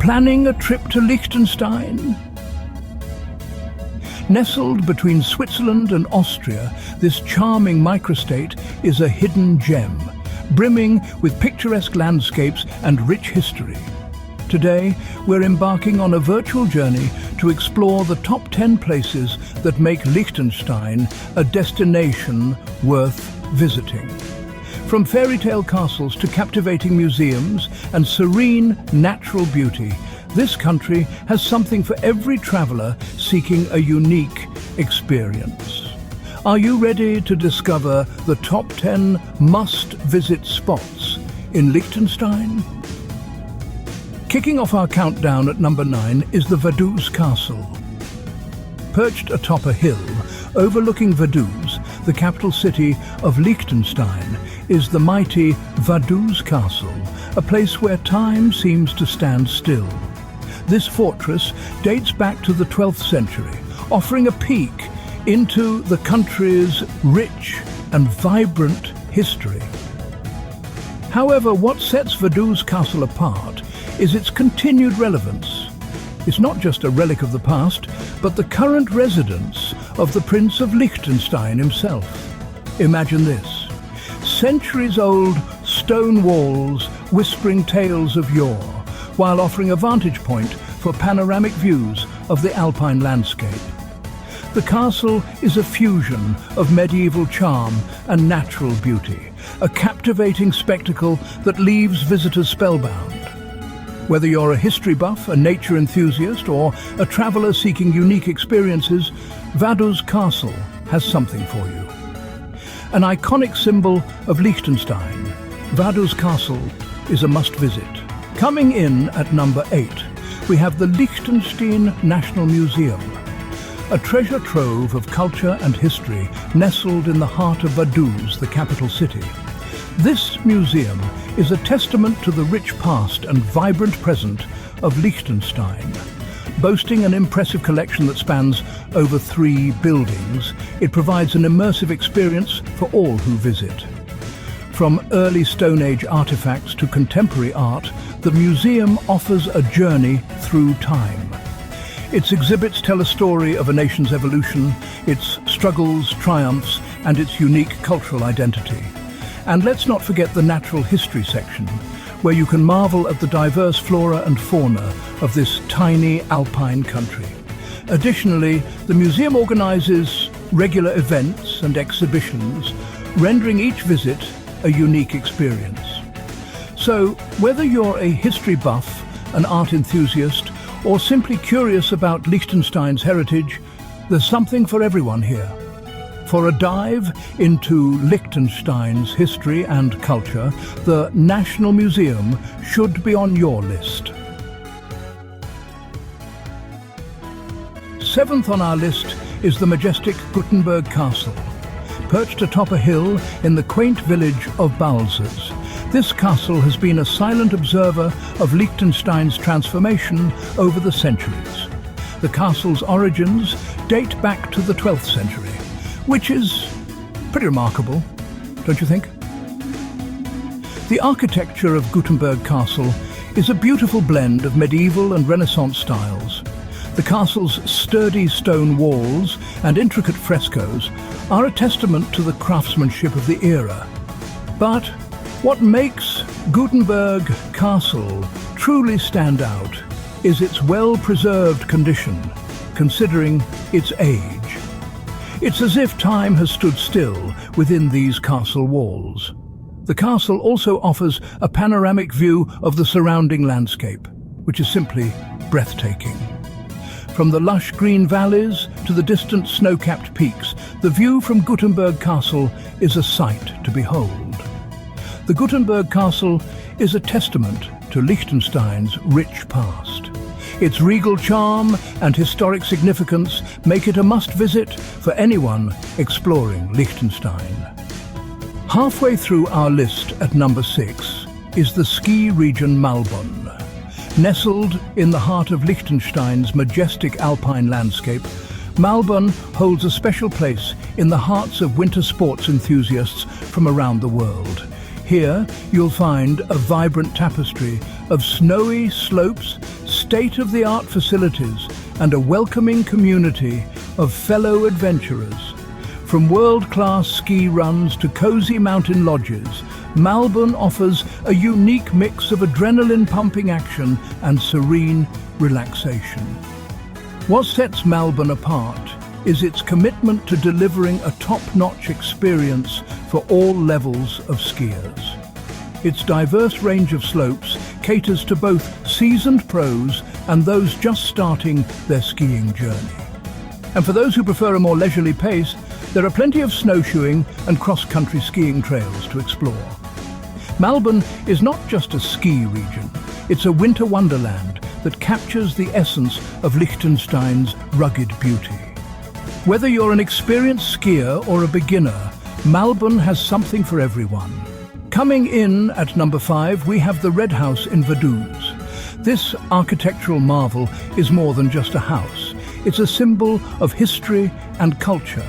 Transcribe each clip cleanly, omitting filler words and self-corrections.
Planning a trip to Liechtenstein? Nestled between Switzerland and Austria, this charming microstate is a hidden gem, brimming with picturesque landscapes and rich history. Today, we're embarking on a virtual journey to explore the top 10 places that make Liechtenstein a destination worth visiting. From fairy tale castles to captivating museums and serene natural beauty, this country has something for every traveler seeking a unique experience. Are you ready to discover the top 10 must-visit spots in Liechtenstein? Kicking off our countdown at number 9 is the Vaduz Castle. Perched atop a hill overlooking Vaduz, the capital city of Liechtenstein, is the mighty Vaduz Castle, a place where time seems to stand still. This fortress dates back to the 12th century, offering a peek into the country's rich and vibrant history. However, what sets Vaduz Castle apart is its continued relevance. It's not just a relic of the past, but the current residence of the Prince of Liechtenstein himself. Imagine this: centuries-old stone walls whispering tales of yore, while offering a vantage point for panoramic views of the alpine landscape. The castle is a fusion of medieval charm and natural beauty, a captivating spectacle that leaves visitors spellbound. Whether you're a history buff, a nature enthusiast, or a traveler seeking unique experiences, Vaduz Castle has something for you. An iconic symbol of Liechtenstein, Vaduz Castle is a must-visit. Coming in at number 8, we have the Liechtenstein National Museum, a treasure trove of culture and history nestled in the heart of Vaduz, the capital city. This museum is a testament to the rich past and vibrant present of Liechtenstein. Boasting an impressive collection that spans over 3 buildings, it provides an immersive experience for all who visit. From early Stone Age artifacts to contemporary art, the museum offers a journey through time. Its exhibits tell a story of a nation's evolution, its struggles, triumphs, and its unique cultural identity. And let's not forget the natural history section, where you can marvel at the diverse flora and fauna of this tiny alpine country. Additionally, the museum organizes regular events and exhibitions, rendering each visit a unique experience. So, whether you're a history buff, an art enthusiast, or simply curious about Liechtenstein's heritage, there's something for everyone here. For a dive into Liechtenstein's history and culture, the National Museum should be on your list. 7th on our list is the majestic Gutenberg Castle. Perched atop a hill in the quaint village of Balzers, this castle has been a silent observer of Liechtenstein's transformation over the centuries. The castle's origins date back to the 12th century, which is pretty remarkable, don't you think? The architecture of Gutenberg Castle is a beautiful blend of medieval and Renaissance styles. The castle's sturdy stone walls and intricate frescoes are a testament to the craftsmanship of the era. But what makes Gutenberg Castle truly stand out is its well-preserved condition, considering its age. It's as if time has stood still within these castle walls. The castle also offers a panoramic view of the surrounding landscape, which is simply breathtaking. From the lush green valleys to the distant snow-capped peaks, the view from Gutenberg Castle is a sight to behold. The Gutenberg Castle is a testament to Liechtenstein's rich past. Its regal charm and historic significance make it a must-visit for anyone exploring Liechtenstein. Halfway through our list at number 6 is the ski region Malbun. Nestled in the heart of Liechtenstein's majestic alpine landscape, Malbun holds a special place in the hearts of winter sports enthusiasts from around the world. Here, you'll find a vibrant tapestry of snowy slopes, state-of-the-art facilities and a welcoming community of fellow adventurers. From world-class ski runs to cozy mountain lodges, Malbun offers a unique mix of adrenaline-pumping action and serene relaxation. What sets Malbun apart is its commitment to delivering a top-notch experience for all levels of skiers. Its diverse range of slopes caters to both seasoned pros and those just starting their skiing journey. And for those who prefer a more leisurely pace, there are plenty of snowshoeing and cross-country skiing trails to explore. Malbun is not just a ski region, it's a winter wonderland that captures the essence of Liechtenstein's rugged beauty. Whether you're an experienced skier or a beginner, Malbun has something for everyone. Coming in at number 5, we have the Red House in Vaduz. This architectural marvel is more than just a house. It's a symbol of history and culture.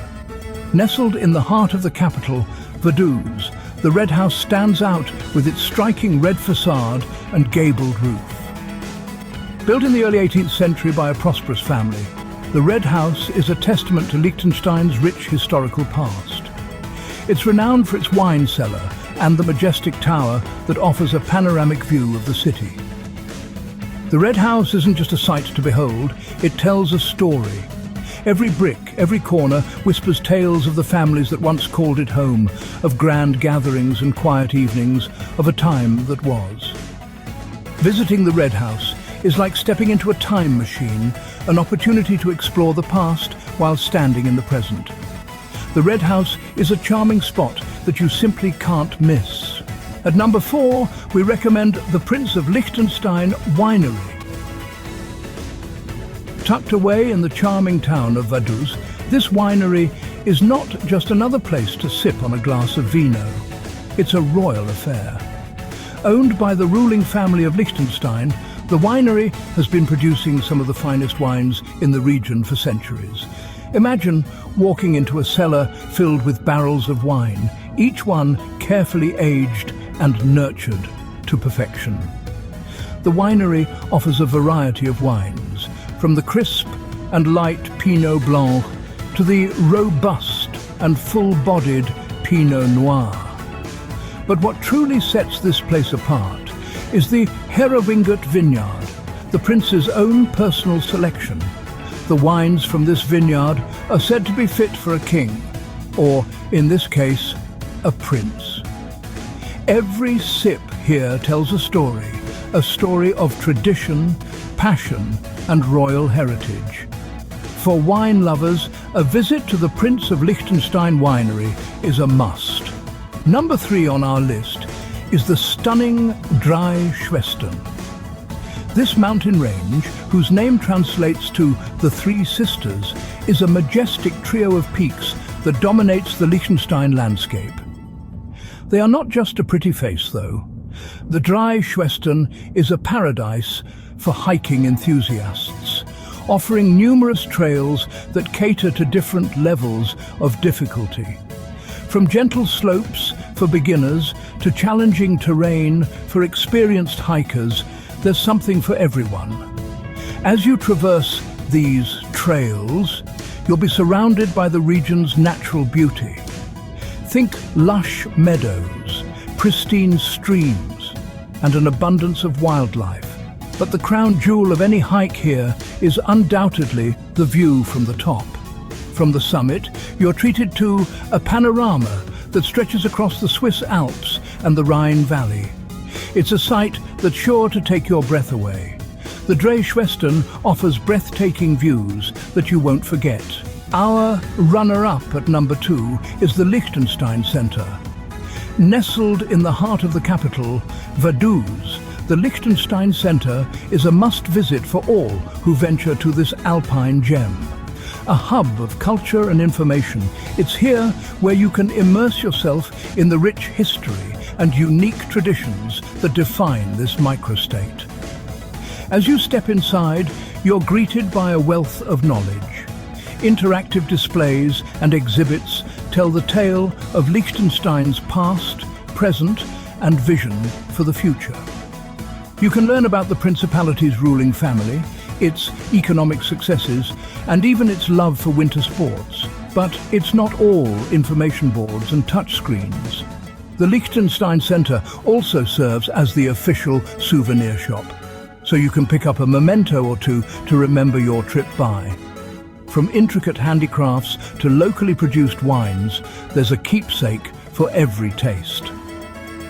Nestled in the heart of the capital, Vaduz, the Red House stands out with its striking red facade and gabled roof. Built in the early 18th century by a prosperous family, the Red House is a testament to Liechtenstein's rich historical past. It's renowned for its wine cellar and the majestic tower that offers a panoramic view of the city. The Red House isn't just a sight to behold, it tells a story. Every brick, every corner whispers tales of the families that once called it home, of grand gatherings and quiet evenings, of a time that was. Visiting the Red House is like stepping into a time machine, an opportunity to explore the past while standing in the present. The Red House is a charming spot that you simply can't miss. At number 4, we recommend the Prince of Liechtenstein Winery. Tucked away in the charming town of Vaduz, this winery is not just another place to sip on a glass of vino. It's a royal affair. Owned by the ruling family of Liechtenstein, the winery has been producing some of the finest wines in the region for centuries. Imagine walking into a cellar filled with barrels of wine, each one carefully aged and nurtured to perfection. The winery offers a variety of wines, from the crisp and light Pinot Blanc to the robust and full-bodied Pinot Noir. But what truly sets this place apart is the Herewingut vineyard, the prince's own personal selection. The wines from this vineyard are said to be fit for a king, or in this case, a prince. Every sip here tells a story of tradition, passion, and royal heritage. For wine lovers, a visit to the Prince of Liechtenstein Winery is a must. Number 3 on our list is the stunning Drei Schwestern. This mountain range, whose name translates to the Three Sisters, is a majestic trio of peaks that dominates the Liechtenstein landscape. They are not just a pretty face, though. The Drei Schwestern is a paradise for hiking enthusiasts, offering numerous trails that cater to different levels of difficulty. From gentle slopes for beginners to challenging terrain for experienced hikers, there's something for everyone. As you traverse these trails, you'll be surrounded by the region's natural beauty. Think lush meadows, pristine streams, and an abundance of wildlife. But the crown jewel of any hike here is undoubtedly the view from the top. From the summit, you're treated to a panorama that stretches across the Swiss Alps and the Rhine Valley. It's a sight that's sure to take your breath away. The Drei Schwestern offers breathtaking views that you won't forget. Our runner-up at number 2 is the Liechtenstein Center. Nestled in the heart of the capital, Vaduz, the Liechtenstein Center is a must-visit for all who venture to this alpine gem. A hub of culture and information, it's here where you can immerse yourself in the rich history and unique traditions that define this microstate. As you step inside, you're greeted by a wealth of knowledge. Interactive displays and exhibits tell the tale of Liechtenstein's past, present, and vision for the future. You can learn about the principality's ruling family, its economic successes, and even its love for winter sports. But it's not all information boards and touchscreens. The Liechtenstein Center also serves as the official souvenir shop, so you can pick up a memento or two to remember your trip by. From intricate handicrafts to locally produced wines, there's a keepsake for every taste.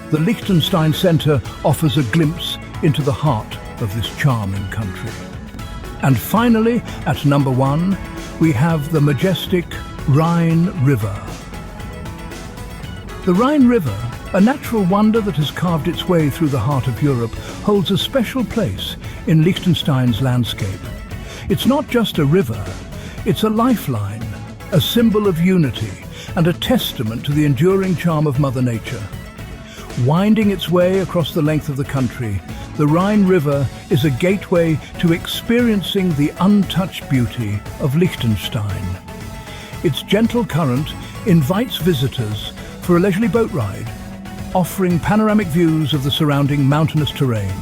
The Liechtenstein Center offers a glimpse into the heart of this charming country. And finally, at number 1, we have the majestic Rhine River. The Rhine River, a natural wonder that has carved its way through the heart of Europe, holds a special place in Liechtenstein's landscape. It's not just a river, it's a lifeline, a symbol of unity, and a testament to the enduring charm of Mother Nature. Winding its way across the length of the country, the Rhine River is a gateway to experiencing the untouched beauty of Liechtenstein. Its gentle current invites visitors for a leisurely boat ride, offering panoramic views of the surrounding mountainous terrain.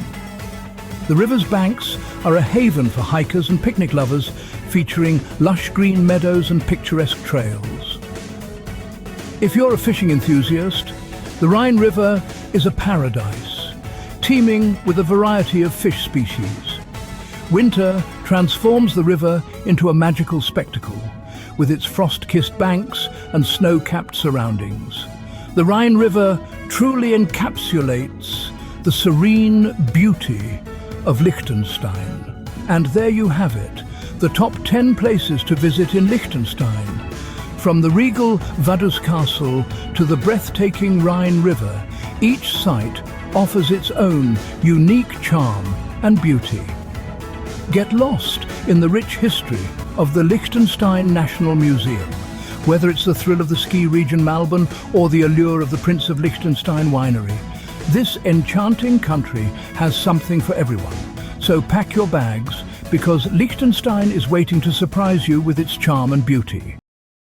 The river's banks are a haven for hikers and picnic lovers, featuring lush green meadows and picturesque trails. If you're a fishing enthusiast, the Rhine River is a paradise, teeming with a variety of fish species. Winter transforms the river into a magical spectacle, with its frost-kissed banks and snow-capped surroundings. The Rhine River truly encapsulates the serene beauty of Liechtenstein. And there you have it, the top 10 places to visit in Liechtenstein. From the regal Vaduz Castle to the breathtaking Rhine River, each site offers its own unique charm and beauty. Get lost in the rich history of the Liechtenstein National Museum, whether it's the thrill of the ski Region Malbun or the allure of the Prince of Liechtenstein Winery. This enchanting country has something for everyone. So pack your bags, because Liechtenstein is waiting to surprise you with its charm and beauty.